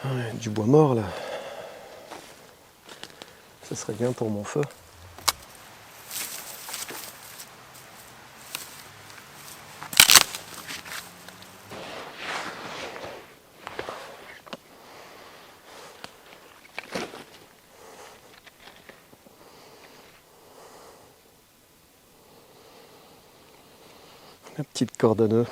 Ouais, du bois mort là. Ça serait bien pour mon feu. La petite corde à nœud.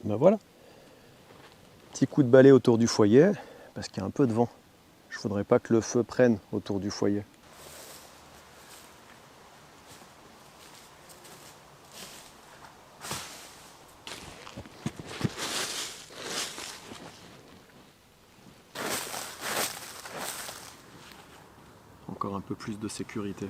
Ben voilà. Petit coup de balai autour du foyer, parce qu'il y a un peu de vent. Je ne voudrais pas que le feu prenne autour du foyer. Encore un peu plus de sécurité.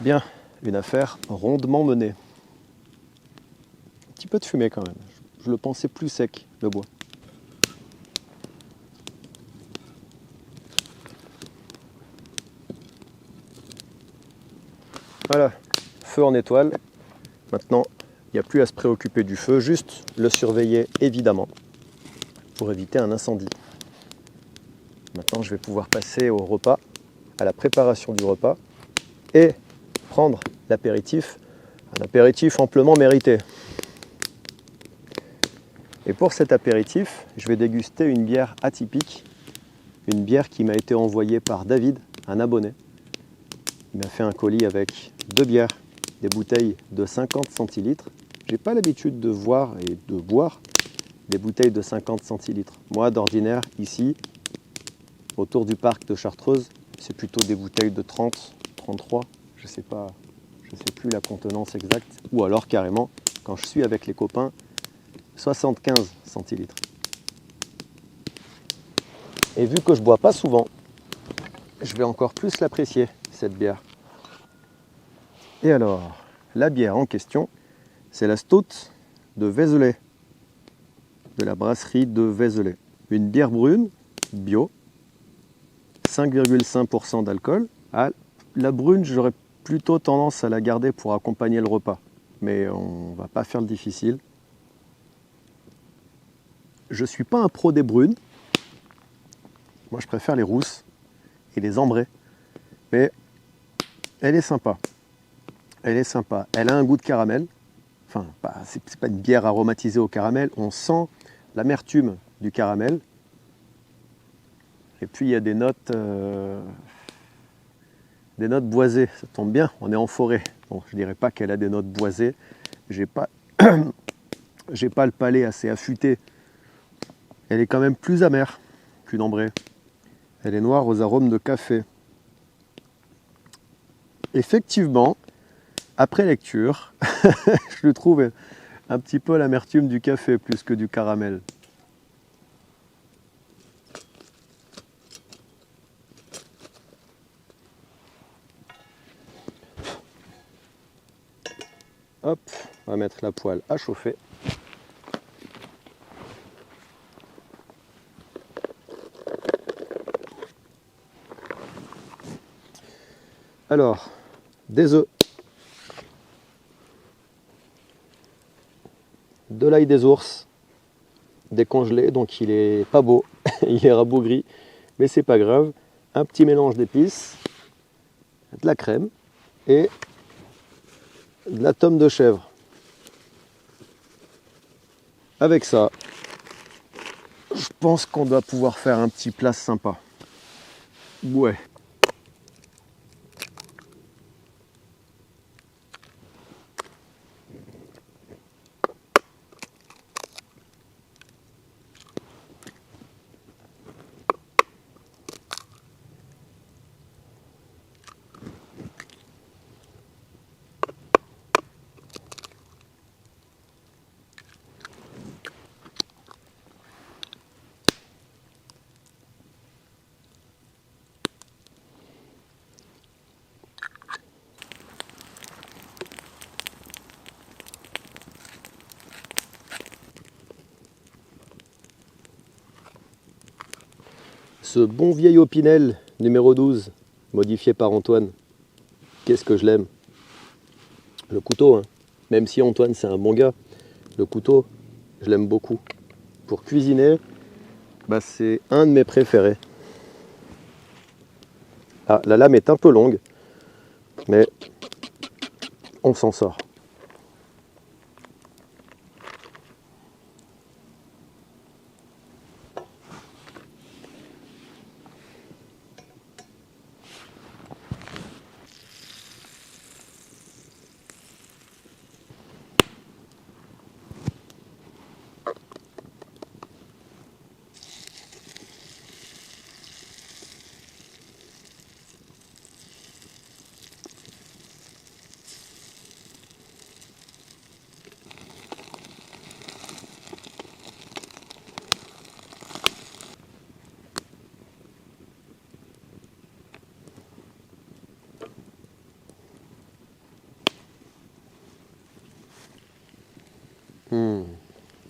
Bien, une affaire rondement menée. Un petit peu de fumée quand même. Je le pensais plus sec, le bois. Voilà, feu en étoile. Maintenant, il n'y a plus à se préoccuper du feu, juste le surveiller évidemment pour éviter un incendie. Maintenant, je vais pouvoir passer au repas, à la préparation du repas et prendre l'apéritif, un apéritif amplement mérité. Et pour cet apéritif, je vais déguster une bière atypique, une bière qui m'a été envoyée par David, un abonné. Il m'a fait un colis avec 2 bières, des bouteilles de 50 centilitres. J'ai pas l'habitude de voir et de boire des bouteilles de 50 centilitres. Moi, d'ordinaire, ici, autour du parc de Chartreuse, c'est plutôt des bouteilles de 30, 33, je sais plus la contenance exacte. Ou alors carrément, quand je suis avec les copains, 75 centilitres. Et vu que je bois pas souvent, je vais encore plus l'apprécier, cette bière. Et alors, la bière en question, c'est la Stout de Vézelay, de la brasserie de Vézelay. Une bière brune, bio, 5,5% d'alcool. Ah, la brune, j'aurais plutôt tendance à la garder pour accompagner le repas. Mais on va pas faire le difficile. Je suis pas un pro des brunes. Moi, je préfère les rousses. et les ambrés. Mais elle est sympa. Elle est sympa. Elle a un goût de caramel. Enfin, c'est pas une bière aromatisée au caramel. On sent l'amertume du caramel. Et puis il y a des notes boisées. Ça tombe bien, on est en forêt. Bon, je dirais pas qu'elle a des notes boisées. J'ai pas le palais assez affûté. Elle est quand même plus amère qu'une ambrée. Elle est noire aux arômes de café. Effectivement, après lecture, je le trouve un petit peu l'amertume du café plus que du caramel. Hop, on va mettre la poêle à chauffer. Alors, des œufs, de l'ail des ours, décongelé, donc il est pas beau, il est rabougri, mais c'est pas grave. Un petit mélange d'épices, de la crème et de la tome de chèvre. Avec ça, je pense qu'on doit pouvoir faire un petit plat sympa. Ouais. Ce bon vieil Opinel numéro 12, modifié par Antoine, qu'est-ce que je l'aime. Le couteau, hein. Même si Antoine c'est un bon gars, le couteau, je l'aime beaucoup. Pour cuisiner, c'est un de mes préférés. Ah, la lame est un peu longue, mais on s'en sort.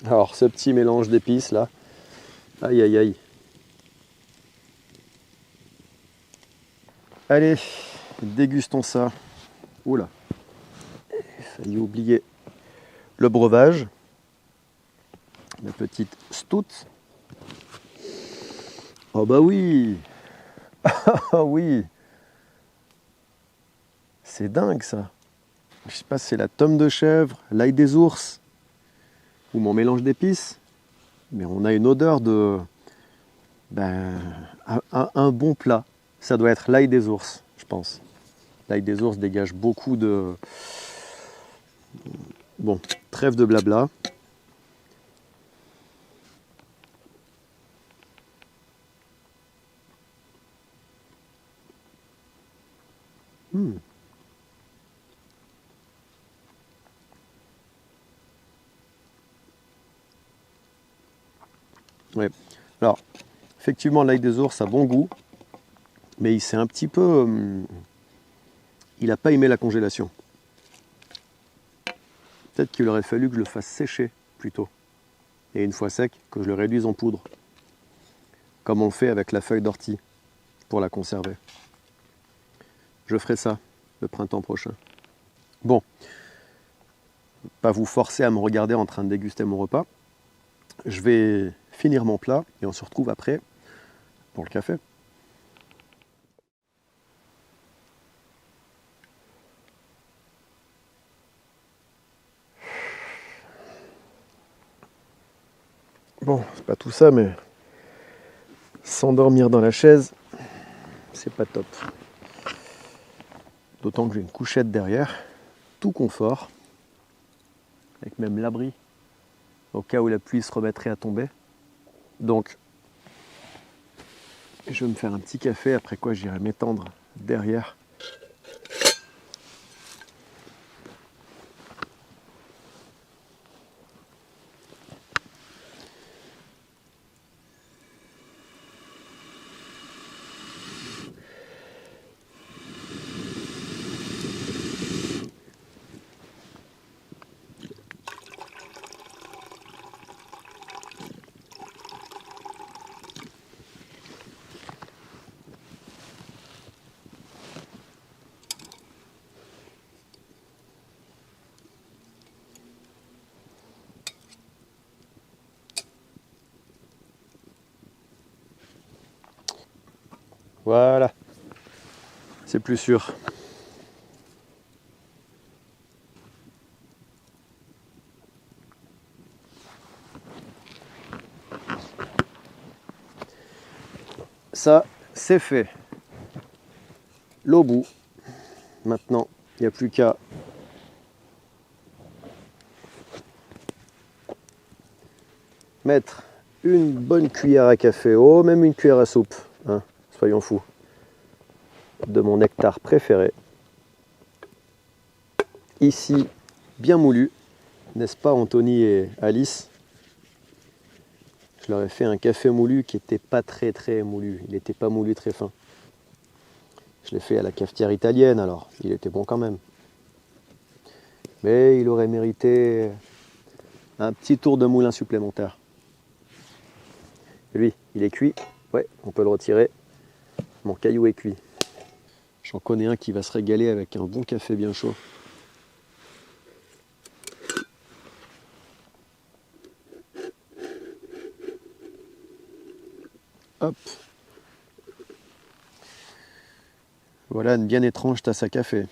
Alors ce petit mélange d'épices là, aïe aïe aïe. Allez, dégustons ça. Oula, j'ai failli oublier le breuvage. La petite stout. Oh bah oui. Ah oui. C'est dingue ça. Je sais pas si c'est la tome de chèvre, l'ail des ours ou mon mélange d'épices, mais on a une odeur de un bon plat. Ça doit être l'ail des ours, je pense. L'ail des ours dégage beaucoup de... Bon, trêve de blabla. Ouais. Alors, effectivement, l'ail des ours a bon goût, mais il s'est un petit peu... il n'a pas aimé la congélation. Peut-être qu'il aurait fallu que je le fasse sécher plutôt. Et une fois sec, que je le réduise en poudre. Comme on le fait avec la feuille d'ortie, pour la conserver. Je ferai ça le printemps prochain. Bon, pas vous forcer à me regarder en train de déguster mon repas. Je vais finir mon plat et on se retrouve après pour le café. ça, mais s'endormir dans la chaise, c'est pas top. D'autant que j'ai une couchette derrière, tout confort, avec même l'abri, au cas où la pluie se remettrait à tomber. Donc, je vais me faire un petit café, après quoi j'irai m'étendre derrière. Voilà, c'est plus sûr. Ça, c'est fait. L'eau bout. Maintenant, il n'y a plus qu'à mettre une bonne cuillère à café, même une cuillère à soupe, hein, soyons fous, de mon nectar préféré. Ici, bien moulu, n'est-ce pas Anthony et Alice? Je leur ai fait un café moulu qui n'était pas très moulu, il n'était pas moulu très fin. Je l'ai fait à la cafetière italienne, alors il était bon quand même. Mais il aurait mérité un petit tour de moulin supplémentaire. Lui, il est cuit. Ouais, on peut le retirer. Mon caillou est cuit. J'en connais un qui va se régaler avec un bon café bien chaud. Hop. Voilà une bien étrange tasse à café.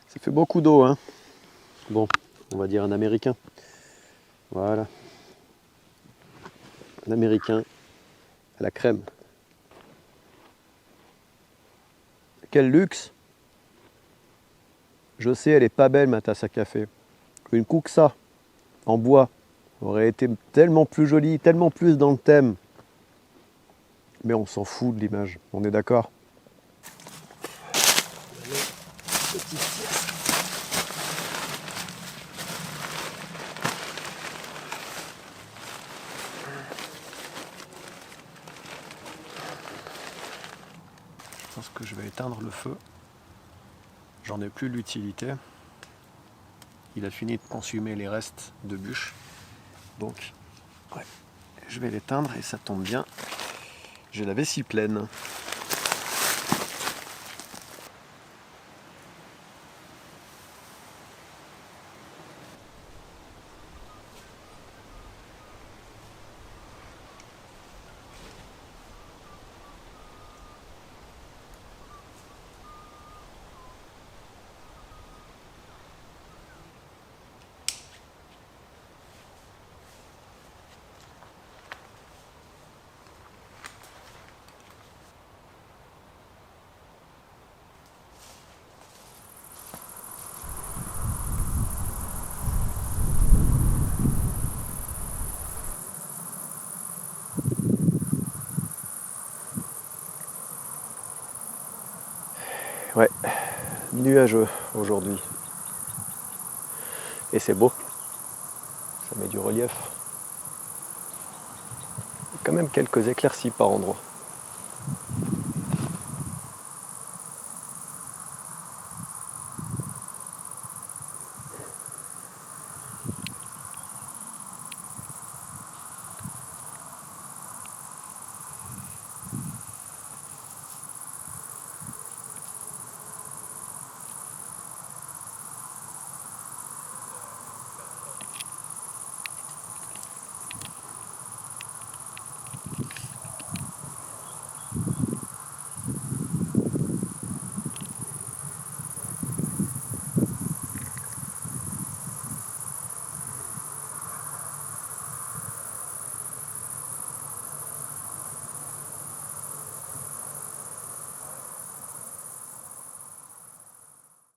Ça fait beaucoup d'eau, hein. Bon, on va dire un américain. Voilà. Un américain à la crème. Quel luxe! Je sais, elle est pas belle ma tasse à café. Une Kuxa en bois aurait été tellement plus jolie, tellement plus dans le thème. Mais on s'en fout de l'image, on est d'accord? Je pense que je vais éteindre le feu. J'en ai plus l'utilité. Il a fini de consumer les restes de bûche. Donc, ouais, je vais l'éteindre et ça tombe bien. J'ai la vessie pleine. Ouais, nuageux aujourd'hui. Et c'est beau. Ça met du relief. Quand même quelques éclaircies par endroits.